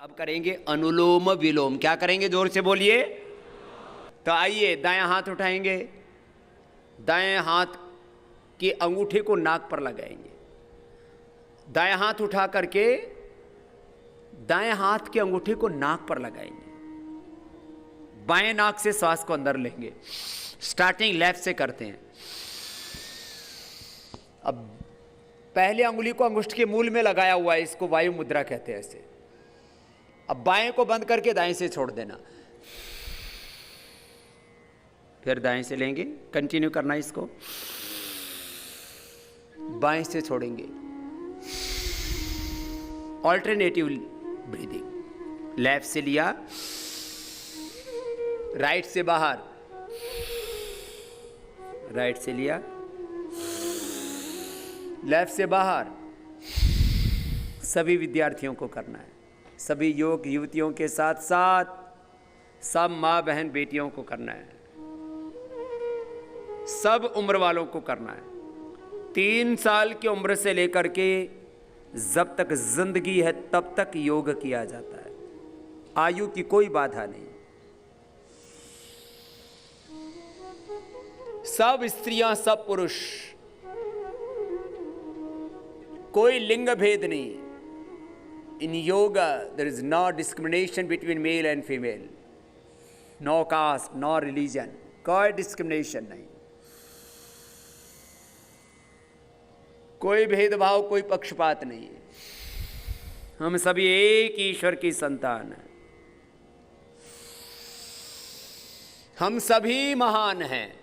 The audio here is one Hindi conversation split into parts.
अब करेंगे अनुलोम विलोम। क्या करेंगे, जोर से बोलिए। तो आइए, दायां हाथ उठाएंगे, दाएं हाथ के अंगूठे को नाक पर लगाएंगे। दायां हाथ उठा करके दाएं हाथ के अंगूठे को नाक पर लगाएंगे। बाएं नाक से श्वास को अंदर लेंगे। स्टार्टिंग लेफ्ट से करते हैं। अब पहले अंगुली को अंगुष्ठ के मूल में लगाया हुआ है, इसको वायु मुद्रा कहते हैं ऐसे। अब बाएं को बंद करके दाएं से छोड़ देना, फिर दाएं से लेंगे, कंटिन्यू करना इसको। बाएं से छोड़ेंगे, ऑल्टरनेटिव ब्रीदिंग। लेफ्ट से लिया, राइट से बाहर, राइट से लिया, लेफ्ट से बाहर। सभी विद्यार्थियों को करना है, सभी युवक युवतियों के साथ साथ सब माँ बहन बेटियों को करना है, सब उम्र वालों को करना है। 3 साल की उम्र से लेकर के जब तक जिंदगी है तब तक योग किया जाता है। आयु की कोई बाधा नहीं। सब स्त्रियां, सब पुरुष, कोई लिंग भेद नहीं। In yoga there is no discrimination between male and female, no caste, no religion, कोई डिस्क्रिमिनेशन नहीं, कोई भेदभाव, कोई पक्षपात नहीं है। हम सभी एक ईश्वर की संतान हैं। हम सभी महान हैं,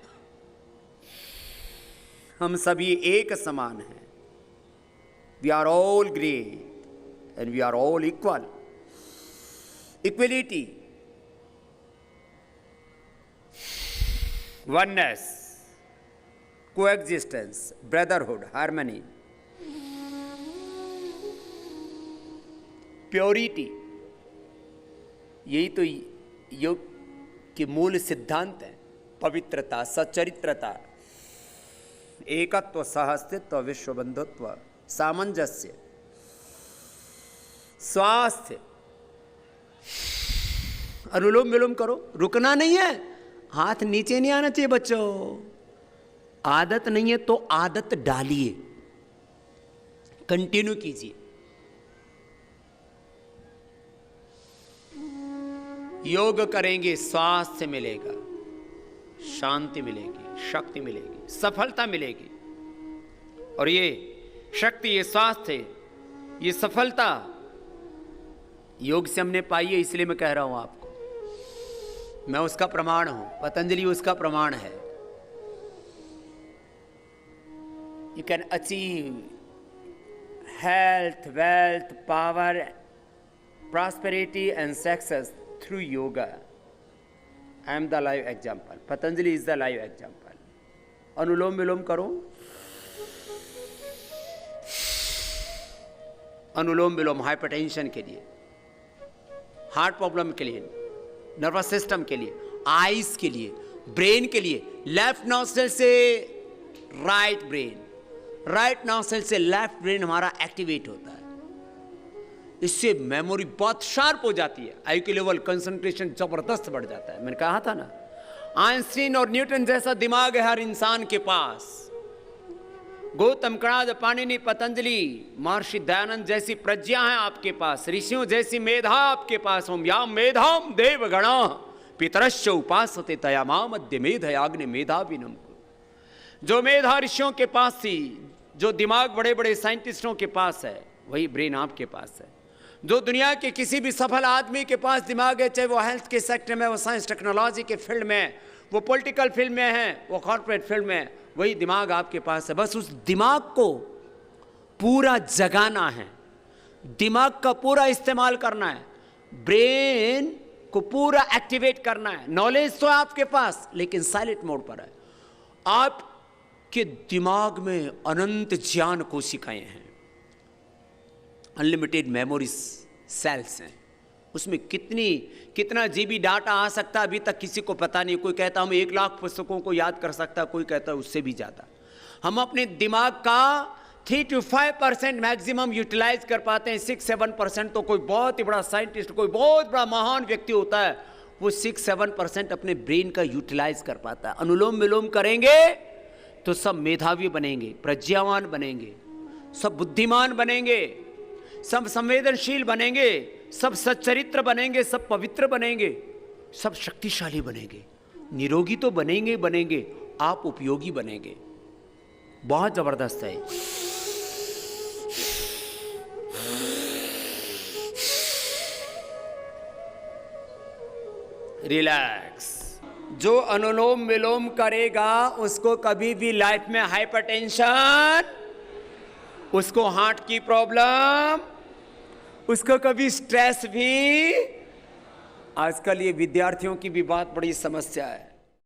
हम सभी एक समान हैं। We are all great and we are all equal. Equality, oneness, coexistence, brotherhood, harmony, purity, यही तो योग के मूल सिद्धांत हैं। पवित्रता, सच्चरित्रता, एकत्व, सहअस्तित्व, विश्व बंधुत्व, सामंजस्य, स्वास्थ्य। अनुलोम विलोम करो, रुकना नहीं है। हाथ नीचे नहीं आना चाहिए बच्चों। आदत नहीं है तो आदत डालिए, कंटिन्यू कीजिए। योग करेंगे, स्वास्थ्य मिलेगा, शांति मिलेगी, शक्ति मिलेगी, सफलता मिलेगी। और ये शक्ति, ये स्वास्थ्य, ये सफलता योग से हमने पाई है, इसलिए मैं कह रहा हूं आपको। मैं उसका प्रमाण हूं, पतंजलि उसका प्रमाण है। You can achieve health, wealth, power, prosperity and success through yoga. I am the live example. Patanjali is the live example. अनुलोम विलोम करो। अनुलोम विलोम हाइपरटेंशन के लिए, हार्ट प्रॉब्लम के लिए, नर्वस सिस्टम के लिए, आईज के लिए, ब्रेन के लिए। लेफ्ट नॉस्ट्रिल से राइट ब्रेन, राइट नॉस्ट्रिल से लेफ्ट ब्रेन हमारा एक्टिवेट होता है। इससे मेमोरी बहुत शार्प हो जाती है, आईक्यू के लेवल, कंसंट्रेशन जबरदस्त बढ़ जाता है। मैंने कहा था ना, आइंस्टीन और न्यूटन जैसा दिमाग है हर इंसान के पास। गौतम, कणाद, पाणिनि, पतंजलि, महर्षि दयानंद जैसी प्रज्ञा है आपके पास, ऋषियों जैसी मेधा आपके पास। ओम याम मेधाम देवगणा पितरश्च उपासते तयामा मध्य मेधयाग्नि मेधाविनम। जो मेधा ऋषियों के पास थी, जो दिमाग बड़े बड़े साइंटिस्टों के पास है, वही ब्रेन आपके पास है। जो दुनिया के किसी भी सफल आदमी के पास दिमाग है, चाहे वो हेल्थ के सेक्टर में, वो साइंस टेक्नोलॉजी के फील्ड में, वो पॉलिटिकल फील्ड में है, वो कॉर्पोरेट फील्ड में, वही दिमाग आपके पास है। बस उस दिमाग को पूरा जगाना है, दिमाग का पूरा इस्तेमाल करना है, ब्रेन को पूरा एक्टिवेट करना है। नॉलेज तो है आपके पास, लेकिन साइलेंट मोड पर है। आपके दिमाग में अनंत ज्ञान कोशिकाएं हैं, अनलिमिटेड मेमोरी सेल्स हैं। उसमें कितना जीबी डाटा आ सकता है अभी तक किसी को पता नहीं। कोई कहता हम 1 लाख पुस्तकों को याद कर सकता, कोई कहता है उससे भी ज़्यादा। हम अपने दिमाग का 3 to 5% मैक्सिमम यूटिलाइज कर पाते हैं। 6-7% तो कोई बहुत ही बड़ा साइंटिस्ट, कोई बहुत बड़ा महान व्यक्ति होता है, वो 6-7% अपने ब्रेन का यूटिलाइज कर पाता है। अनुलोम विलोम करेंगे तो सब मेधावी बनेंगे, प्रज्ञावान बनेंगे, सब बुद्धिमान बनेंगे, सब संवेदनशील बनेंगे, सब सच्चरित्र बनेंगे, सब पवित्र बनेंगे, सब शक्तिशाली बनेंगे। निरोगी तो बनेंगे बनेंगे, आप उपयोगी बनेंगे। बहुत जबरदस्त है। रिलैक्स। जो अनुलोम विलोम करेगा उसको कभी भी लाइफ में हाइपरटेंशन, उसको हार्ट की प्रॉब्लम, उसको कभी स्ट्रेस भी। आजकल ये विद्यार्थियों की भी बहुत बड़ी समस्या है।